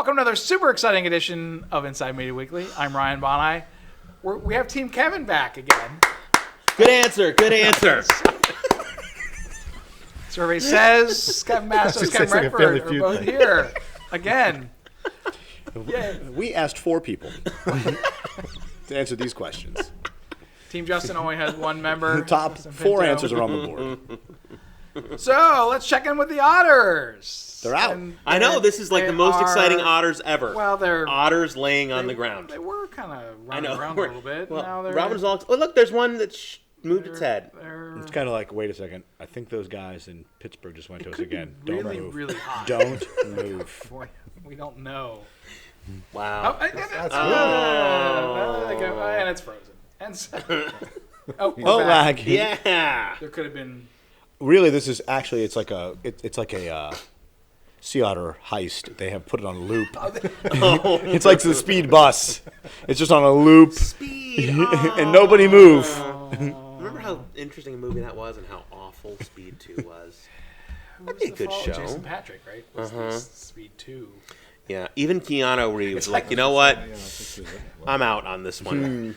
Welcome to another super exciting edition of Inside Media Weekly. I'm Ryan Boni. We have Team Kevin back again. Good answer. Good answer. Survey says Kevin Bastos, Kevin Redford are both here again. Yeah. We asked 4 people to answer these questions. Team Justin only has one member. The top Justin 4 Pinto. answers are on the board. So let's check in with the Otters. They're out. I know, this is like the most exciting Otters ever. Well, they're Otters laying on the ground. They were kind of running around a little bit. Well, now they're Robin's all. Oh, look, there's one that moved its head. It's kind of like, wait a second. I think those guys in Pittsburgh just went to us again. Don't move. Really hot. Don't move. Boy, we don't know. Wow. And it's frozen. And so, we're back. lag. Yeah. There could have been. Really, this is actually it's like a sea otter heist. They have put it on a loop. It's like the speed bus. It's just on a loop. Speed. And nobody move. Remember how interesting a movie that was and how awful Speed 2 was? That'd be a good show. Jason Patrick, right? Was this Speed 2. Yeah, even Keanu Reeves was like, you know what? I'm out on this one.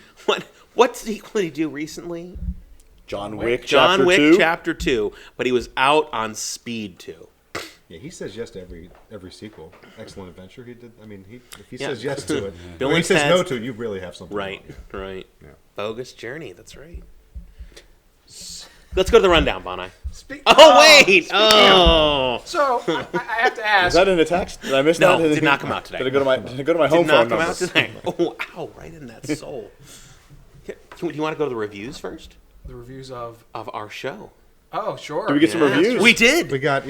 What sequel did he do recently? John Wick John Wick 2? Chapter 2, but he was out on Speed 2. Yeah, he says yes to every sequel. Excellent Adventure he did. I mean, if he says yes to it, Bill when he and says no Ted's- to it, you really have something. Right, wrong. right. Yeah. Bogus Journey, that's right. Let's go to the rundown, Boni. Oh, wait! Oh! So I have to ask. Is that in a text? Did I miss No, that? did not come out today. Did it go to my home Did not phone come number? out today. Oh, ow, right in that soul. Do you want to go to the reviews first? The reviews of our show. Oh, sure. Did we get some reviews? We did. We got.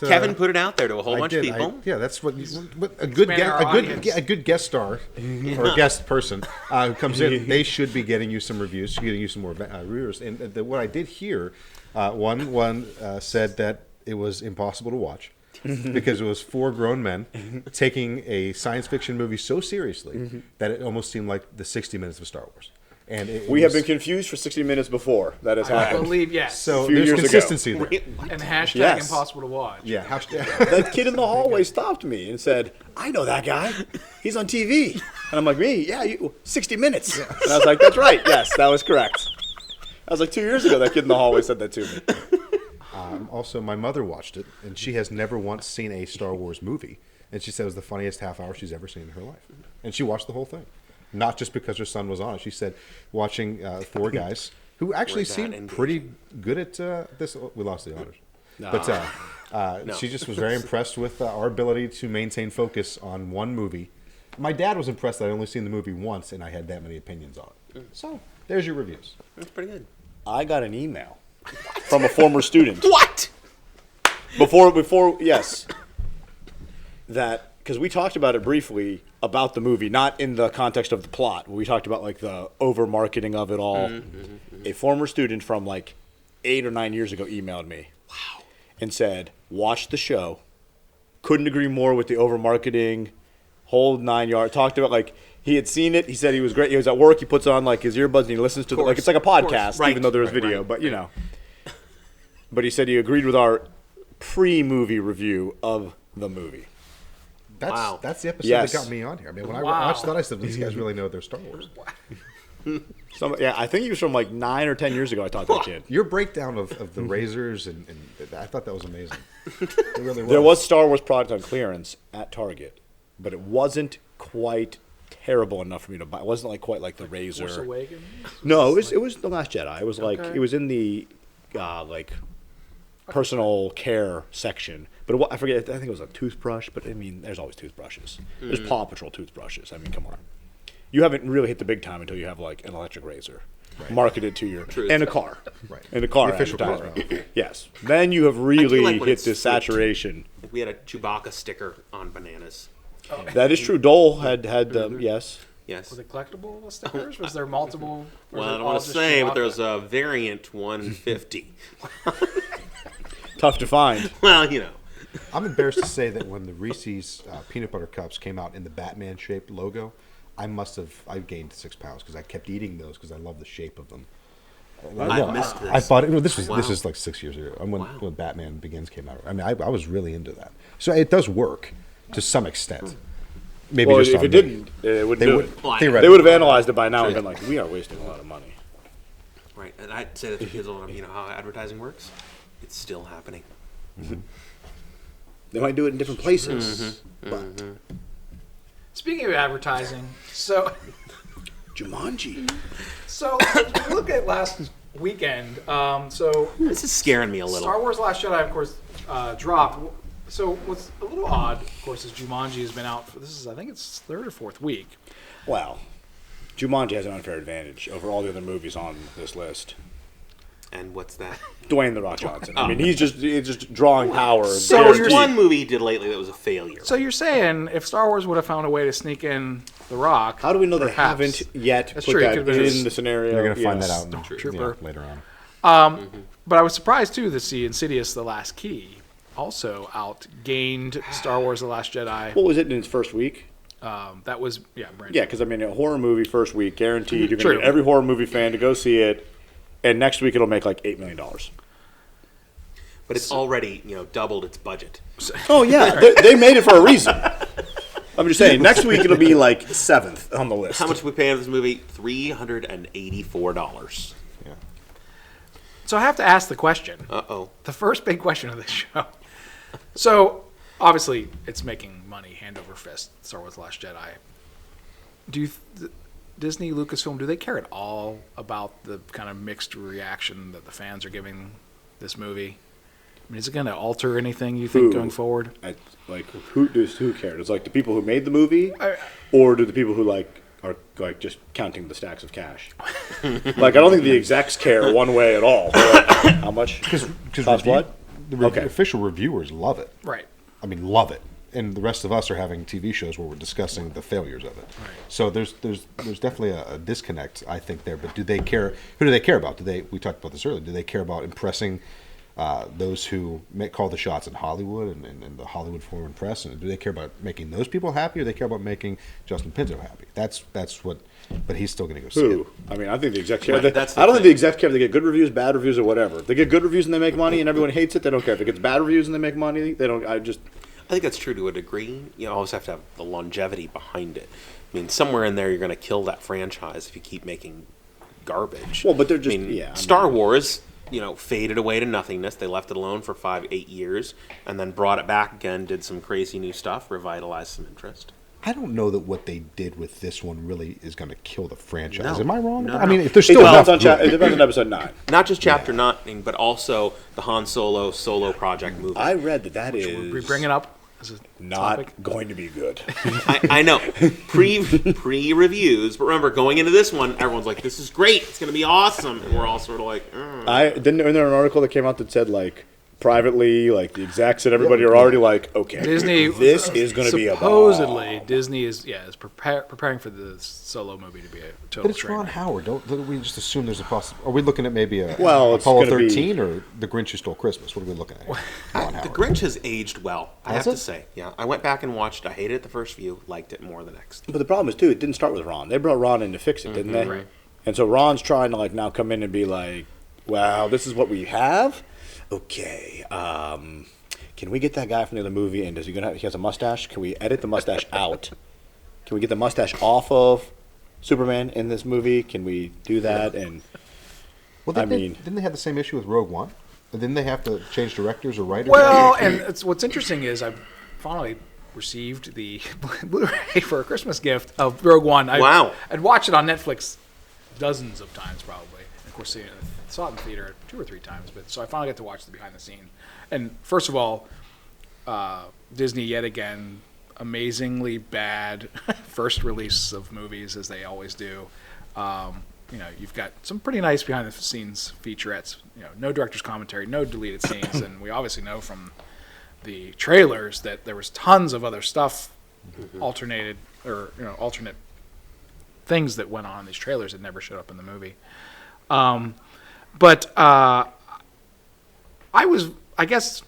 Kevin put it out there to a whole bunch of people. That's what a good a good guest star or a guest person who comes in. They should be getting you some reviews, getting you some more reviewers. And what I did hear, one said that it was impossible to watch because it was 4 grown men taking a science fiction movie so seriously that it almost seemed like the 60 Minutes of Star Wars. And we have been confused for 60 minutes before. That has I happened. believe, yes. So few there's years ago. consistency there. And hashtag Yes. impossible to watch. Yeah. That kid in the hallway stopped me and said, I know that guy. He's on TV. And I'm like, me? Yeah, 60 Minutes. Yeah. And I was like, that's right. Yes, that was correct. That was like 2 years ago that kid in the hallway said that to me. Also, my mother watched it, and she has never once seen a Star Wars movie. And she said it was the funniest half hour she's ever seen in her life. And she watched the whole thing. Not just because her son was on it. She said watching 4 guys who actually seemed pretty good at this. We lost the Otters. No. But No. she just was very impressed with our ability to maintain focus on one movie. My dad was impressed that I'd only seen the movie once and I had that many opinions on it. So, there's your reviews. That's pretty good. I got an email from a former student. What? Before, yes. That, because we talked about it briefly about the movie, not in the context of the plot. We talked about like the over marketing of it all. A former student from like 8 or 9 years ago emailed me. Wow. And said, watch the show. Couldn't agree more with the over marketing, whole 9 yards. Talked about like he had seen it. He said he was great. He was at work. He puts on like his earbuds and he listens to like it's like a podcast, Right. even though there was video. But you know. But he said he agreed with our pre-movie review of the movie. That's the episode Yes. that got me on here. I mean, when I watched that, I said, these guys really know their Star Wars. I think he was from like 9 or 10 years ago. I talked to that kid. Your breakdown of the razors, and I thought that was amazing. It really was. There was Star Wars product on clearance at Target, but it wasn't quite terrible enough for me to buy. It wasn't like quite like the Razor. Force Awakens? No, it was the Last Jedi. It was like Okay. it was in the like personal care section. But I forget. I think it was a toothbrush. But I mean, there's always toothbrushes. There's Paw Patrol toothbrushes. I mean, come on. You haven't really hit the big time until you have like an electric razor marketed to your and a car, Right. and a car The official car. advertisement. Yes, then you have really like when hit it's this sweet. saturation. Like we had a Chewbacca sticker on bananas. That is true. Dole had yes. Yes. Was it collectible stickers? Was there multiple? Well, I don't want to say, but there's a variant 150. Tough to find. Well, you know. I'm embarrassed to say that when the Reese's peanut butter cups came out in the Batman-shaped logo, I gained 6 pounds because I kept eating those because I love the shape of them. I missed this. I thought this is Wow. like 6 years ago when Batman Begins came out. I mean, I was really into that. So it does work to some extent. maybe Well, just if on it me. didn't, it wouldn't They do would it. theoretically. They would have analyzed it by now and been like, we are wasting a lot of money. Right, and I'd say that to kids all the time, you know how advertising works? It's still happening. They might do it in different places. But Speaking of advertising, so Jumanji. look at last weekend. So This is scaring me a little. Star Wars: Last Jedi, of course, dropped. So what's a little odd, of course, is Jumanji has been out for I think it's third or fourth week. Wow. Jumanji has an unfair advantage over all the other movies on this list. And what's that? Dwayne The Rock Johnson. I mean, he's just drawing power. So There's you're- one movie he did lately that was a failure. So you're saying if Star Wars would have found a way to sneak in The Rock, How do we know they perhaps- haven't yet That's put true, it that could've been in the scenario? You're going to find Yes. that out in Trooper. later on. But I was surprised too to see Insidious: The Last Key also outgained Star Wars: The Last Jedi. What was it in its first week? That was Brandon. Yeah, because I mean, a horror movie first week, guaranteed. You're going True. to get every horror movie fan to go see it, and next week it'll make like $8 million. But it's already, doubled its budget. Oh yeah, they made it for a reason. I'm just saying, next week it'll be like 7th on the list. How much we paying for this movie? $384. So I have to ask the question. Uh-oh. The first big question of this show. So obviously it's making money hand over fist. Star Wars: The Last Jedi. Do you Disney, Lucasfilm, do they care at all about the kind of mixed reaction that the fans are giving this movie? I mean, is it going to alter anything you think going forward? Who cares? It's like the people who made the movie, or do the people who are just counting the stacks of cash? I don't think the execs care one way at all. They're like, how much? Because what? The official reviewers love it. Right. I mean, love it. And the rest of us are having TV shows where we're discussing the failures of it. Right. So there's definitely a disconnect, I think, there. But do they care? Who do they care about? We talked about this earlier. Do they care about impressing those who call the shots in Hollywood and the Hollywood Foreign Press? And do they care about making those people happy, or do they care about making Justin Pinto happy? That's what. But he's still going to go see Who? it. I mean, I think the execs care. Right, that's the I don't think thing. the execs care if they get good reviews, bad reviews, or whatever. If they get good reviews and they make money and everyone hates it, they don't care. If it gets bad reviews and they make money, they don't. I think that's true to a degree. You always have to have the longevity behind it. I mean, somewhere in there, you're going to kill that franchise if you keep making garbage. Well, but they're just Star Wars, faded away to nothingness. They left it alone for 5-8 years, and then brought it back again. Did some crazy new stuff, revitalized some interest. I don't know that what they did with this one really is going to kill the franchise. No. Am I wrong? No, I no. mean, if there's It still depends enough. on it depends on episode 9. Not just Chapter 9, but also the Han Solo project movie. I read that We bring it up as a not topic. going to be good. I know. Pre-reviews, but remember, going into this one, everyone's like, this is great, it's going to be awesome, and we're all sort of like, Isn't there an article that came out that said privately, the execs and everybody are already okay, Disney. this is going to be a supposedly bomb. Disney is preparing for the Solo movie to be a total. But it's train Ron wreck. Howard. Don't we just assume there's a possibility? Are we looking at maybe a Well, it's Apollo gonna be- 13 or The Grinch Who Stole Christmas? What are we looking at? Ron The Howard. Grinch has aged well, I Has have it? to say. Yeah, I went back and watched. I hated it the first few, liked it more the next. But the problem is too, it didn't start with Ron. They brought Ron in to fix it, didn't they? Right. And so Ron's trying to now come in and be like, "Wow, this is what we have." Okay, can we get that guy from the other movie? And he has a mustache? Can we edit the mustache out? Can we get the mustache off of Superman in this movie? Can we do that? And Well, didn't they have the same issue with Rogue One? Didn't they have to change directors or writers? Well, and what's interesting is I finally received the Blu-ray for a Christmas gift of Rogue One. Wow. I'd watched it on Netflix dozens of times probably. Of course, saw it in the theater 2 or 3 times, but so I finally got to watch the behind the scene. And first of all, Disney yet again amazingly bad first release of movies as they always do. You've got some pretty nice behind the scenes featurettes. No director's commentary, no deleted scenes, and we obviously know from the trailers that there was tons of other stuff, alternate things that went on in these trailers that never showed up in the movie. But I guess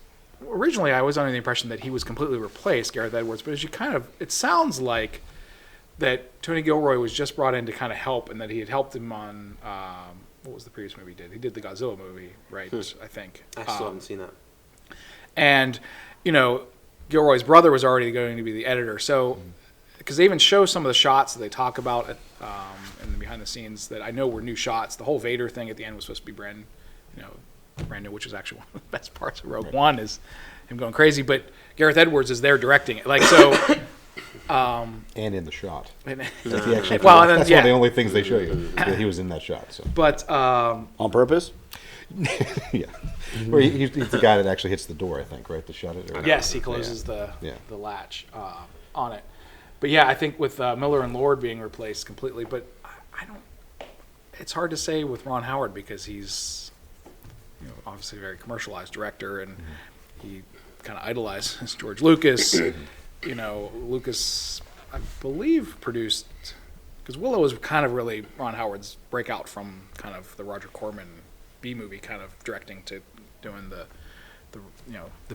originally I was under the impression that he was completely replaced, Gareth Edwards, but it sounds like that Tony Gilroy was just brought in to kind of help, and that he had helped him on, what was the previous movie he did? He did the Godzilla movie, right, I think. I still haven't seen that. And, Gilroy's brother was already going to be the editor, so because they even show some of the shots that they talk about in the behind the scenes that I know were new shots. The whole Vader thing at the end was supposed to be brand new, which is actually one of the best parts of Rogue One is him going crazy. But Gareth Edwards is there directing it, like so. And in the shot. And, Like he actually, that's one of the only things they show you that he was in that shot. So. But on purpose. Yeah, where he's the guy that actually hits the door, I think, right? To shut it. Or yes, he closes the latch on it. But yeah, I think with Miller and Lord being replaced completely, but I don't. It's hard to say with Ron Howard because he's, obviously a very commercialized director, and he kind of idolizes George Lucas. Lucas, I believe, produced because Willow was kind of really Ron Howard's breakout from kind of the Roger Corman B movie kind of directing to doing the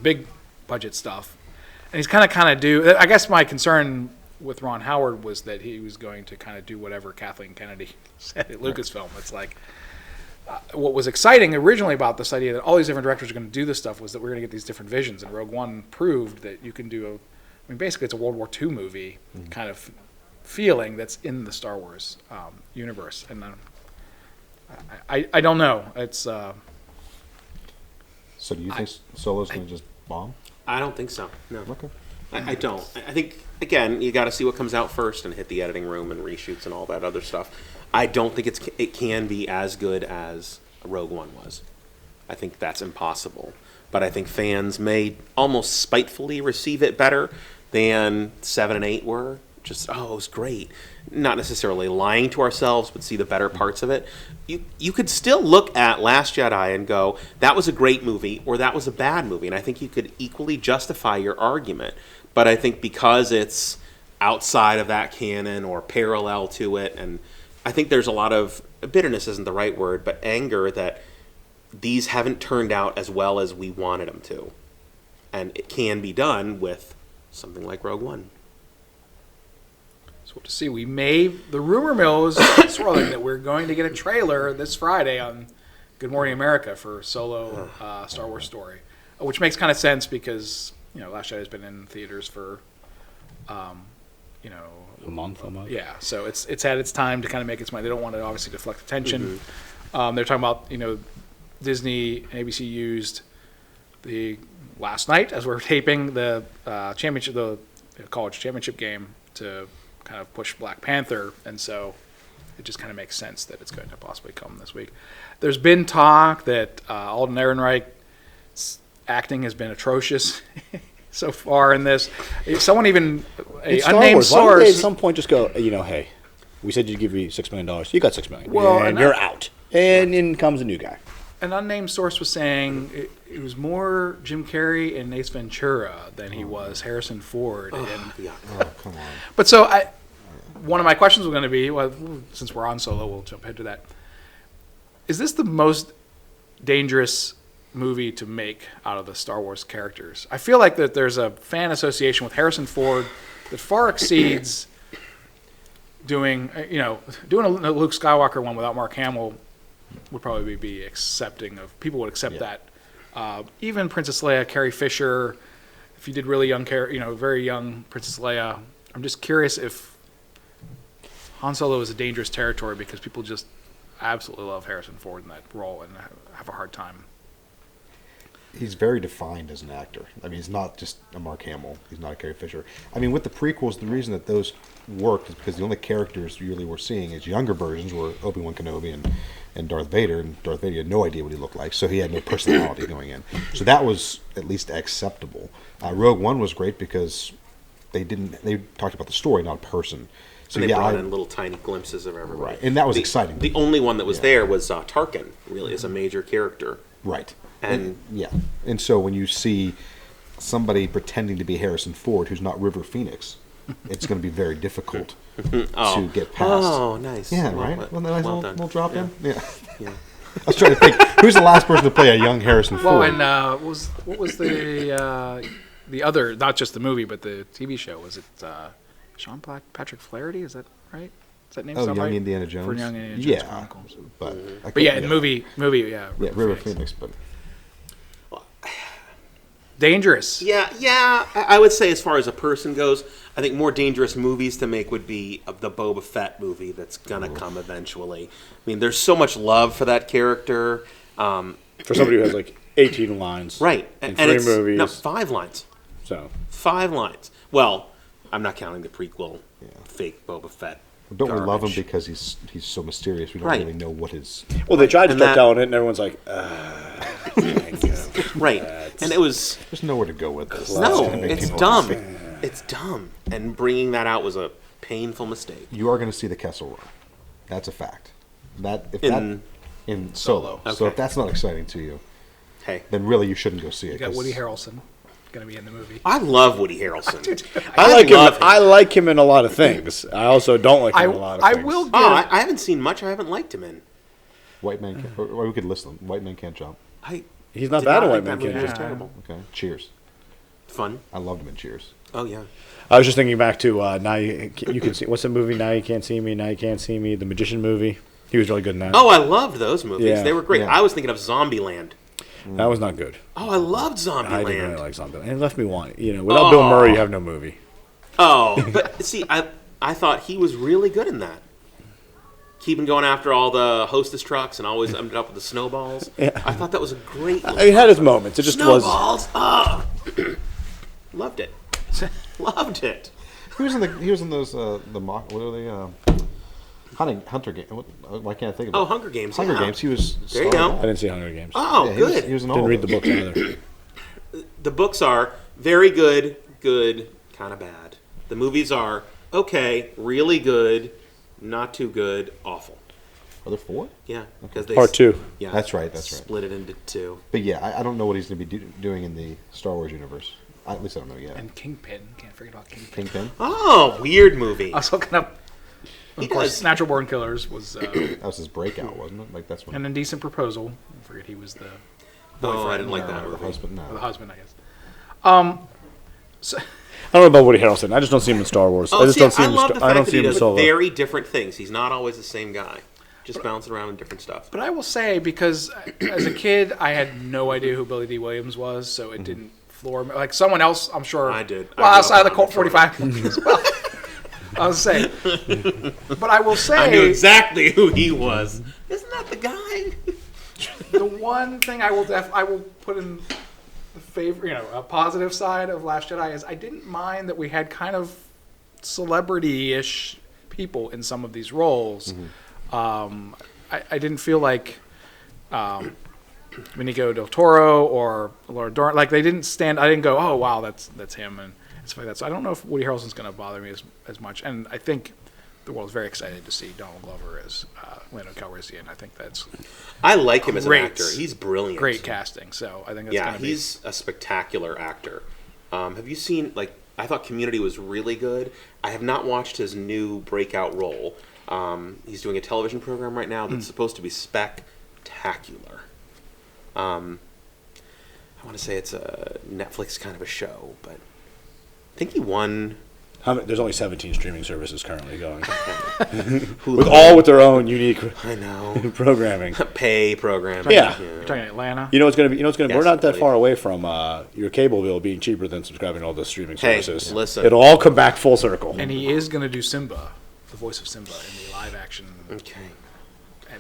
big budget stuff, and he's kind of do. I guess my concern with Ron Howard was that he was going to kind of do whatever Kathleen Kennedy said at Lucasfilm. It's like what was exciting originally about this idea that all these different directors are going to do this stuff was that we're going to get these different visions, and Rogue One proved that you can do basically it's a World War II movie kind of feeling that's in the Star Wars universe, and I don't know. It's so. Do you think Solo's going to just bomb? I don't think so. No. Okay. I don't. I think, again, you got to see what comes out first and hit the editing room and reshoots and all that other stuff. I don't think it can be as good as Rogue One was. I think that's impossible. But I think fans may almost spitefully receive it better than 7 and 8 were. Just, it was great. Not necessarily lying to ourselves, but see the better parts of it. You could still look at Last Jedi and go, that was a great movie, or that was a bad movie. And I think you could equally justify your argument. But I think because it's outside of that canon or parallel to it, and I think there's a lot of, bitterness isn't the right word, but anger that these haven't turned out as well as we wanted them to. And it can be done with something like Rogue One. So we'll have to see. The rumor mill is swirling that we're going to get a trailer this Friday on Good Morning America for Solo Star Wars story, which makes kind of sense because, Last Jedi has been in theaters for, a month almost. Yeah, so it's had its time to kind of make its money. They don't want to obviously deflect attention. They're talking about, Disney and ABC used the last night as we're taping the championship, the college championship game to kind of push Black Panther, and so it just kind of makes sense that it's going to possibly come this week. There's been talk that Alden Ehrenreich's acting has been atrocious so far in this. Someone even an unnamed source. Why don't they at some point just go, hey, we said you'd give me $6 million. You got $6 million. Well, and you're out. And in comes a new guy. An unnamed source was saying it was more Jim Carrey and Ace Ventura than he was Harrison Ford. Come on. But so one of my questions was going to be, since we're on Solo, we'll jump into that. Is this the most dangerous movie to make out of the Star Wars characters? I feel like that there's a fan association with Harrison Ford that far exceeds doing a Luke Skywalker one without Mark Hamill would probably be accepting of. People would accept that. Even Princess Leia, Carrie Fisher, if you did really young, very young Princess Leia, I'm just curious if Han Solo is a dangerous territory because people just absolutely love Harrison Ford in that role and have a hard time. He's very defined as an actor. I mean, he's not just a Mark Hamill. He's not a Carrie Fisher. I mean, with the prequels, the reason that those worked is because the only characters really we're seeing is younger versions were Obi-Wan Kenobi and Darth Vader, and Darth Vader had no idea what he looked like, so he had no personality going in. So that was at least acceptable. Rogue One was great because they talked about the story, not a person. So and they brought in little tiny glimpses of everybody. Right, and that was exciting. The only one that was there was Tarkin, really, as a major character. Right. And so when you see somebody pretending to be Harrison Ford who's not River Phoenix, it's going to be very difficult to get past. Oh, nice. Yeah, right? Well, nice little drop in? Yeah. Yeah. I was trying to think, who's the last person to play a young Harrison Ford? Well, and what was the other, not just the movie, but the TV show? Was it Sean Patrick Flaherty? Is that right? Is that name sound Young right? Indiana Jones? For Young Indiana Jones yeah, Chronicles. But yeah, in the movie, yeah. River Phoenix, but... Dangerous. Yeah. I would say as far as a person goes, I think more dangerous movies to make would be the Boba Fett movie that's gonna come eventually. I mean, there's so much love for that character. For somebody who has like 18 lines. Right. In And 3 it's, movies. No, 5 lines. So 5 lines. Well, I'm not counting the prequel fake Boba Fett. Don't we love him garbage. because he's so mysterious? We don't Right. really know what his. well, they tried to And start that- telling it, and everyone's like, Right. And it was There's nowhere to go with this. no, gonna make it's people dumb. sick. It's dumb. And bringing that out was a painful mistake. You are going to see the Kessel Run. That's a fact. In- In Solo. So Okay. if that's not exciting to you, Hey, then really you shouldn't go see it. You got 'cause Woody Harrelson going to be in the movie. I love Woody Harrelson. I like him. love I like him in a lot of things. I also don't like him in a lot of I things. will give. I haven't seen much I haven't liked him in. White Man, or we could list them. White Man Can't Jump. He's not Did bad not in like White that Man movie. Can't It was Jump. terrible. Okay. Cheers. Fun. I loved him in Cheers. Oh yeah. I was just thinking back to Now You Can See. What's the movie? Now You Can't See Me. Now You Can't See Me. The Magician movie. He was really good in that. Oh, I loved those movies. Yeah. They were great. Yeah. I was thinking of Zombieland. That was not good. Oh, I loved I didn't really Zombieland. like something. And it left me wanting. Without Bill Murray, you have no movie. Oh, but see, I thought he was really good in that. Keeping going after all the Hostess trucks and always ended up with the snowballs. Yeah. I thought that was a great. He had his moments. It just was. Snowballs. Oh. Loved it. Loved it. He was in those the mock. What are they? Hunter game. Why can't I think of it? Oh, Hunger Games. Hunger yeah. Games. He was. There you starring go. I didn't see Hunger Games. Oh, Yeah, good. He was in all Didn't of read the them. books either. The books are very good, kind of bad. The movies are okay, really good, not too good, awful. Are there 4? Yeah, because they Part 2. Yeah, That's right. That's right. Split it into 2. But yeah, I don't know what he's going to be doing in the Star Wars universe. At least I don't know yet. And Kingpin. Can't forget about Kingpin. Kingpin. Oh, weird movie. I was looking up. Of He course, does. Natural Born Killers was That was his breakout, wasn't it? Like that's when an indecent proposal. I forget he was the Oh, I didn't like that the movie. husband. or the No. husband, I guess. So, I don't know about Woody Harrelson. I just don't see him in Star Wars. Oh, I just see, don't see I him. love the I fact don't that see he him in does Solo. very different things. He's not always the same guy. Just bouncing around in different stuff. but I will say, because as a kid, I had no idea who Billy D. Williams was, so it didn't floor me. Like someone else, I'm sure. I did. Well, I grew outside up of the Colt on 45 movies. Well, I was saying. But I will say. I knew exactly who he was. Isn't that the guy? The one thing I will put in the favor, a positive side of Last Jedi is I didn't mind that we had kind of celebrity-ish people in some of these roles. I didn't feel like Benicio del Toro or Laura Dern, like they didn't stand. I didn't go, oh wow, that's him and stuff like that. So I don't know if Woody Harrelson's going to bother me as much. And I think the world's very excited to see Donald Glover as Lando Calrissian. I think that's I like him as an Great. actor. He's brilliant. great casting. So I think that's Yeah, going to be. he's a spectacular actor. Have you seen, I thought Community was really good. I have not watched his new breakout role. He's doing a television program right now that's supposed to be spectacular. I want to say it's a Netflix kind of a show, but I think he won There's only 17 streaming services currently going, Hulu. with their own unique I know. programming. Pay program. Yeah. You're talking Atlanta. You know what's gonna be? We're Yes, not that please. far away from your cable bill being cheaper than subscribing to all the streaming Hey, services. listen. It'll all come back full circle. And he is going to do Simba, the voice of Simba in the live action, Okay.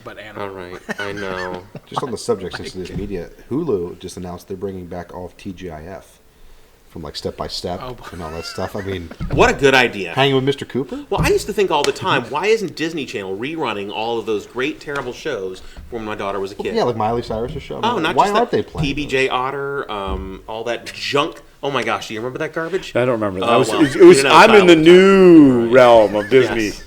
but animal. All right. I know. Just on the subject, since it is media, Hulu just announced they're bringing back all of TGIF from like Step by Step Oh, boy. and all that stuff. I mean, What a good idea. hanging with Mr. Cooper. Well, I used to think all the time, why isn't Disney Channel rerunning all of those great, terrible shows from when my daughter was a kid? Yeah, like Miley Cyrus's show. I Oh, mean, not why just aren't that. they playing? PBJ Otter, all that junk. Oh my gosh, do you remember that garbage? I don't remember that. Oh, It well, was, you didn't have a I'm in the child. new realm of Disney. Yes.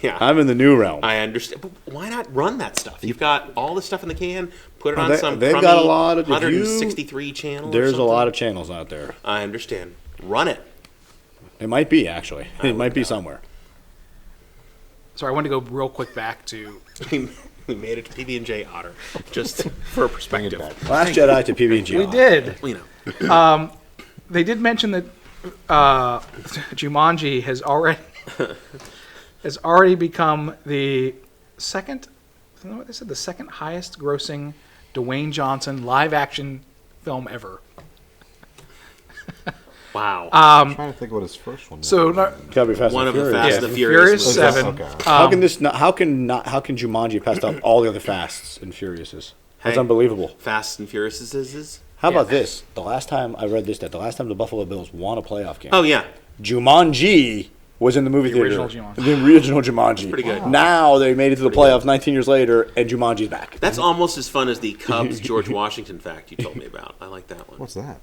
Yeah, I'm in the new realm. I understand. But why not run that stuff? You've got all the stuff in the can. Put it Well, on they- some they've crummy got a lot of- if you- 163 channel. There's a lot of channels out there. I understand. Run it. It might be actually. I It might would be know. somewhere. So I want to go real quick back to We made it to PB&J Otter, just for perspective. Last Jedi to PB&J. we did. You know, They did mention that Jumanji has already become the second. I don't know what they said. The second highest grossing Dwayne Johnson live action film ever. Wow. I'm trying to think what his first one was. So Gotta be Fast One and of the Furious. Fast yeah, and the Furious. Furious was- 7. Okay. How can this not? How can Jumanji have passed up all the other Fasts and Furiouses? That's Hey. unbelievable. Fast and Furious is. How about this? The last time I read this, that the last time the Buffalo Bills won a playoff game, Oh yeah. Jumanji was in the movie theater. original Jumanji. The original Jumanji. Pretty good. Now they made it to the playoffs 19 years later, and Jumanji's back. That's almost as fun as the Cubs George Washington fact you told me about. I like that one. What's that?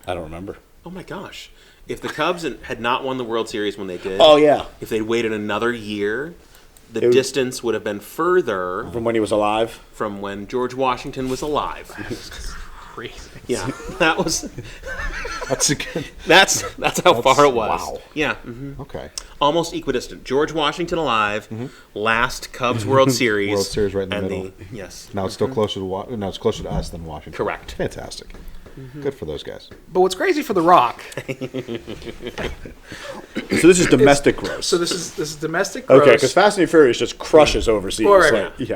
I don't remember. Oh my gosh. If the Cubs had not won the World Series when they did, Oh yeah, if they'd waited another year, the It was- distance would have been further from when he was alive. from when George Washington was alive. Crazy. Yeah, that was That's a good. that's how far it was. Wow. Yeah, Okay. almost equidistant. George Washington alive, last Cubs World Series, World Series right in the and middle. yes, Now it's still closer to now it's closer to us than Washington. Correct. Fantastic. Good for those guys. But what's crazy for The Rock? So this is domestic gross. So this is domestic gross. Okay, because Fast and Furious just crushes overseas. Right, Like, right. yeah.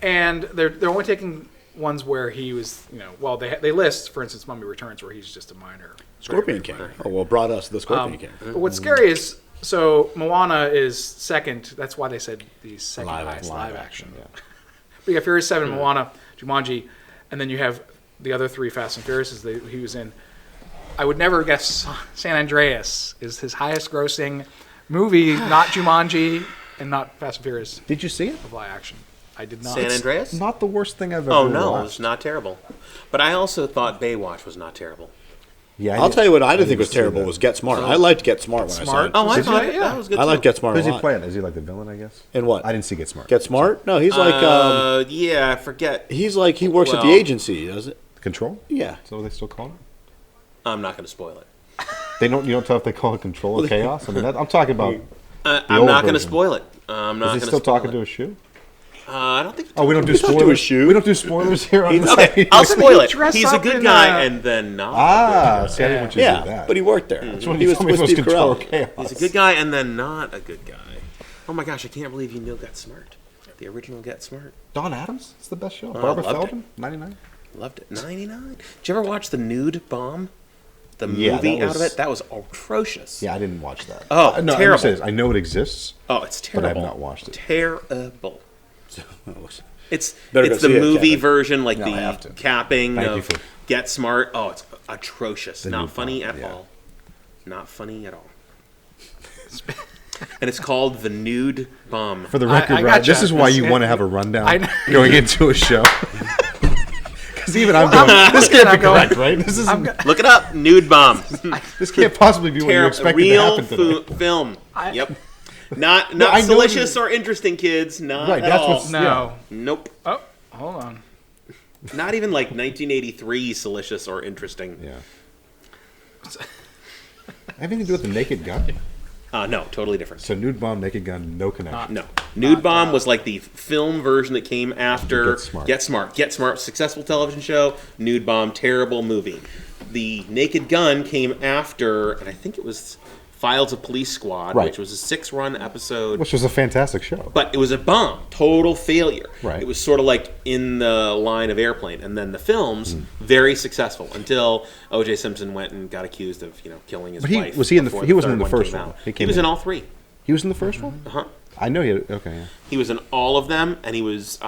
And they're only taking ones where he was, well, they list, for instance, Mummy Returns, where he's just a minor Scorpion King. Oh well, brought us the Scorpion King. But what's scary is, so Moana is second. That's why they said the second highest live action. Yeah. But you got Furious 7, Moana, Jumanji, and then you have the other three Fast and Furiouses that he was in. I would never guess San Andreas is his highest grossing movie, not Jumanji and not Fast and Furious Did you see it? of live action. I did not. San Andreas. Not the worst thing I've ever Oh no, watched. it's not terrible. But I also thought Baywatch was not terrible. Yeah, I'll tell you what I didn't think was see terrible that. was Get Smart. I liked Get Smart when I saw Smart? it. Oh, I Did you? thought Yeah. that was good. I like too. Get Smart Who's a he lot. playing? Is he like the villain? I guess. In what? I didn't see Get Smart. Get Smart? No, he's like Yeah, I forget. he works at the well- agency, does it? Control. Yeah. Is that what they still call it? I'm not going to spoil it. They don't. You don't tell if they call it Control or Chaos. I mean, I'm talking about. I'm old not going to version. spoil it. I'm not Is going he to still spoil talking it. to a shoe? I don't think. Oh, we don't do He's not spoilers. to a shoe. We don't do spoilers here on the Okay, site. I'll spoil it. dress He's a up good in, guy, and then not. Ah, see, I didn't want you to do Yeah, that. but he worked there. That's when He you was told me with it was Steve Control or Carell. Chaos. He's a good guy, and then not a good guy. Oh my gosh, I can't believe you knew Get Smart. The original Get Smart. Don Adams. It's the best show. I Barbara loved Feldon. 99. Loved it. 99. Did you ever watch The Nude Bomb? The Yeah, movie that out of was- it? That was atrocious. Yeah, I didn't watch that. Oh, no, I'm gonna terrible. say this, I know it exists. Oh, it's But I have terrible. not watched it. Terrible. It's Better go it's the see it, movie Kevin. version, like No, I have to. the capping Thank you of for- Get Smart. Oh, it's atrocious. The Not Nude funny Bomb, at yeah. all. Not funny at all. And it's called The Nude Bomb. For the I record, Ryan, gotcha. this is why you That's- want to have a rundown I know. going into a show. Because even I'm going, this can't be correct, right? This is Look it up. Nude Bomb. this can't possibly be what you Terrible. expected to Real happen today. film. I- Yep. Not I know salacious you- or interesting, kids. Not Right, at that's all. what's- No. Nope. Oh, hold on. Not even like 1983 salacious or interesting. Yeah. Anything to do with the Naked Gun? No, totally different. So Nude Bomb, Naked Gun, no connection. No. Nude Bomb was like the film version that came after Get Smart. Get Smart. Get Smart, successful television show. Nude Bomb, terrible movie. The Naked Gun came after, and I think it was Files of Police Squad, Right. which was a 6-run episode. Which was a fantastic show. But it was a bomb, total failure. Right. It was sort of like in the line of Airplane, and then the films very successful until O.J. Simpson went and got accused of killing his But he- wife. was he in the- before he wasn't third in the first came one. out. He He came was in. in all 3. He was in the first one? Uh-huh. I know he had, okay, yeah. He was in all of them, and he was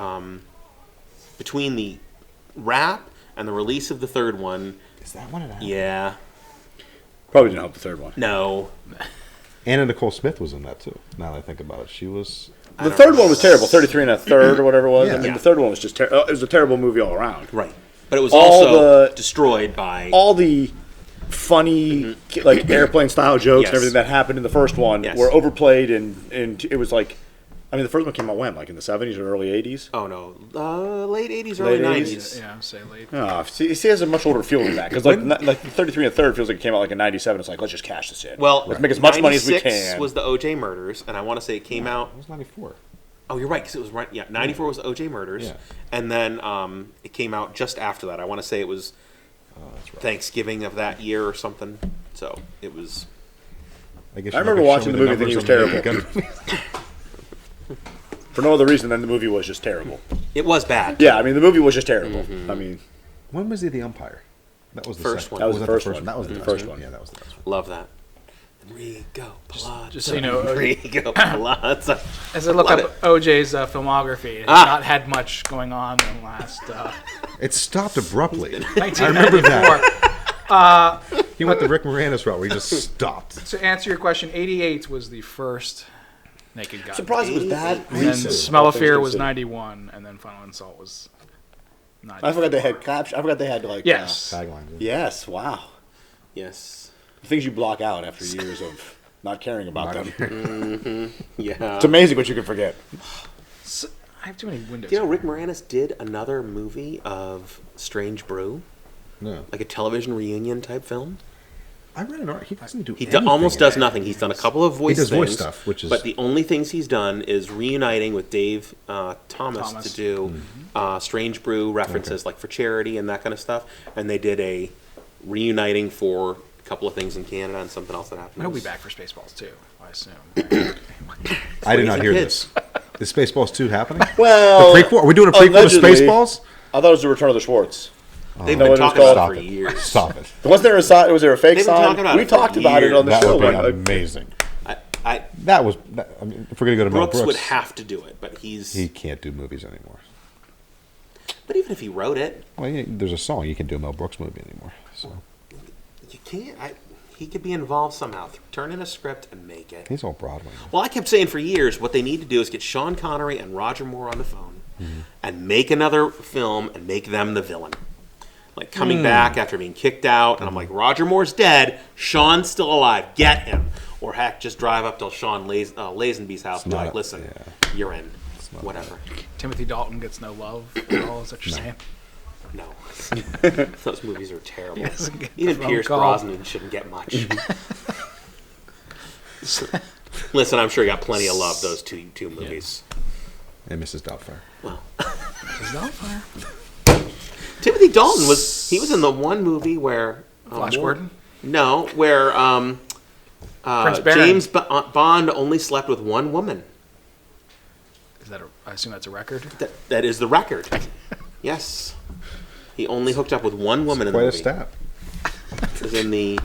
between the wrap and the release of the third one. Is that one of that? Yeah, Probably didn't help the third one. no. Anna Nicole Smith was in that too, now that I think about it. She was... The third one was terrible. 33 and a third or whatever it was. I mean, Yeah. the third one was just it was a terrible movie all around. Right, but it was All also the- destroyed by. All the funny like airplane style jokes Yes. and everything that happened in the first one Yes. were overplayed and it was like, I mean, the first one came out when, like in the 70s or early 80s. Oh no, late 80s, early Late 90s. Yeah, say late. Oh, see, it has a much older feel than that because like 33 and a third feels like it came out like in 97. It's like, let's just cash this in. Well, let's make as much money as we 96 can. was the O.J. murders, and I want to say it came out. It was 94. Oh, you're right, because it was right. Yeah, 94 was the O.J. murders, Yeah. and then it came out just after that. I want to say it was That's right. Thanksgiving of that year or something. So it was. I guess I you're remember not watching gonna the show movie me thinking it was numbers on the Naked Gun. For no other reason than the movie was just terrible. It was bad. Yeah, I mean, the movie was just terrible. I mean, When was he the umpire? That was the First second. one. That was Was the that first the one. That was the first one. Yeah, that was the first one. Love that. Enrico Palazzo. Just so you know, Enrico Palazzo. as I look Love up OJ's filmography, it's not had much going on in the last It stopped abruptly. 1994. He went the Rick Moranis route where he just stopped. To answer your question, 88 was the first Naked Gun. Surprised it was that And then recent. Smell all of things Fear was considered. 91, and then Final Insult was 90. I forgot they had caption. I forgot they had like. Yes. Tagline. Yes. Wow. Yes. Things you block out after years of not caring about them. Yeah. It's amazing what you can forget. So, I have too many windows. Do you know Rick Moranis did another movie of Strange Brew? No. Like a television reunion type film? I read an art. He doesn't do He anything almost in does it. nothing. He's done a couple of voice He does things. voice stuff, which is- But the only things he's done is reuniting with Dave Thomas to do Strange Brew references, like for charity and that kind of stuff. And they did a reuniting for a couple of things in Canada and something else that happened. He'll be back for Spaceballs too, I assume. I did not Raising hear kids. this. Is Spaceballs 2 happening? Well, The prequel? Are we doing a prequel to allegedly- Spaceballs? I thought it was the Return of the Schwartz. They've No, been it was talking called- about it Stop for it. years. Stop it. Was there a sign? Was there a fake They've been sign? talking about We it for talked about it on the That show. would be like, amazing. I That was. I mean, if we're gonna go to Mel Brooks Brooks, would have to do it, but he can't do movies anymore. But even if he wrote it, Well, there's a song you can do a Mel Brooks movie anymore. So you can't. He could be involved somehow. Turn in a script and make it. he's all Broadway. Well, I kept saying for years, what they need to do is get Sean Connery and Roger Moore on the phone and make another film and make them the villain. Like coming back after being kicked out, and I'm like, Roger Moore's dead, Sean's still alive, get him. Or heck, just drive up to Sean Lazenby's house and be not- like, listen, yeah. you're in. Whatever. Timothy Dalton gets no love at all, is that what you're saying? No. Those movies are terrible. doesn't get Even the phone Pierce call. Brosnan shouldn't get much. Listen, I'm sure he got plenty of love, those two movies. And Mrs. Doubtfire. Well, Is that fire? Timothy Dalton was in the one movie where Flash Gordon? No, where Prince Baron. James Bond only slept with one woman. Is that I assume that's a record? That is the record. Yes, he only hooked up with one woman in the Quite a movie. stat. It was in the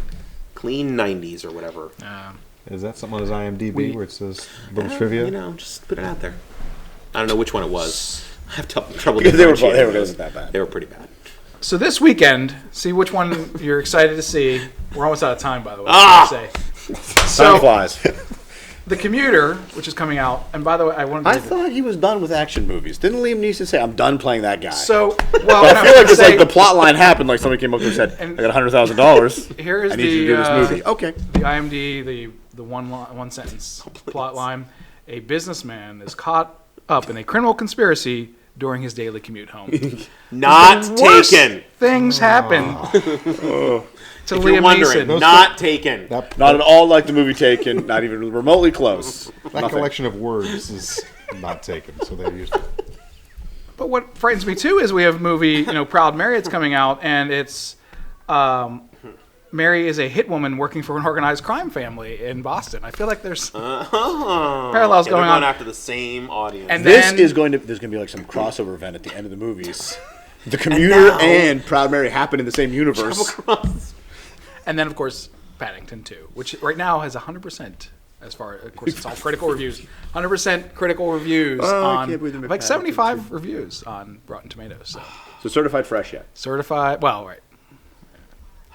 clean '90s or whatever. Is that something on his IMDb We- where it says little trivia? You know, just put it out there. I don't know which one it was. I have trouble. Because they were differentiating those. wasn't that bad. They were pretty bad. So this weekend, see which one you're excited to see. We're almost out of time, by the way. Ah! Say. Time So flies. The Commuter, which is coming out, and by the way, I wanted to. I thought he was done with action movies. Didn't Liam Neeson say, "I'm done playing that guy"? So, well, But I feel like it's say, like the plot line happened. Like somebody came up to me and said, And- "I got $100,000. Here is I need you to do this movie." Okay. The IMD, the one sentence plot line: a businessman is caught up in a criminal conspiracy during his daily commute home. Not The worst taken. Things happen to If Liam you're wondering, Neeson. not taken. That, Not at all like the movie Taken. Not even remotely close. that Nothing. collection of words is not taken, so they used it. But what frightens me too is we have a movie, Proud Mary, that's coming out, and it's Mary is a hit woman working for an organized crime family in Boston. I feel like there's parallels going they're on. after the same audience. And This then, is going to. There's going to be like some crossover event at the end of the movies. The Commuter now- and Proud Mary happen in the same universe. and then of course Paddington 2, which right now has 100%. As far, of course, it's all critical reviews. 100% critical reviews I can't believe they on made like Paddington 75 reviews on Rotten Tomatoes. So So certified fresh yet? certified. Well, right.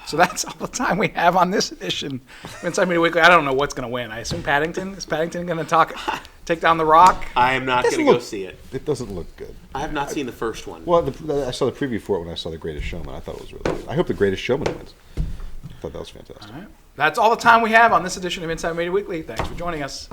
So that's all the time we have on this edition of Inside Media Weekly. I don't know what's going to win. I assume Paddington. Is Paddington going to take down The Rock? I am not going to go see it. It doesn't look good. I have not seen the first one. Well, I saw the preview for it when I saw The Greatest Showman. I thought it was really good. I hope The Greatest Showman wins. I thought that was fantastic. All right. That's all the time we have on this edition of Inside Media Weekly. Thanks for joining us.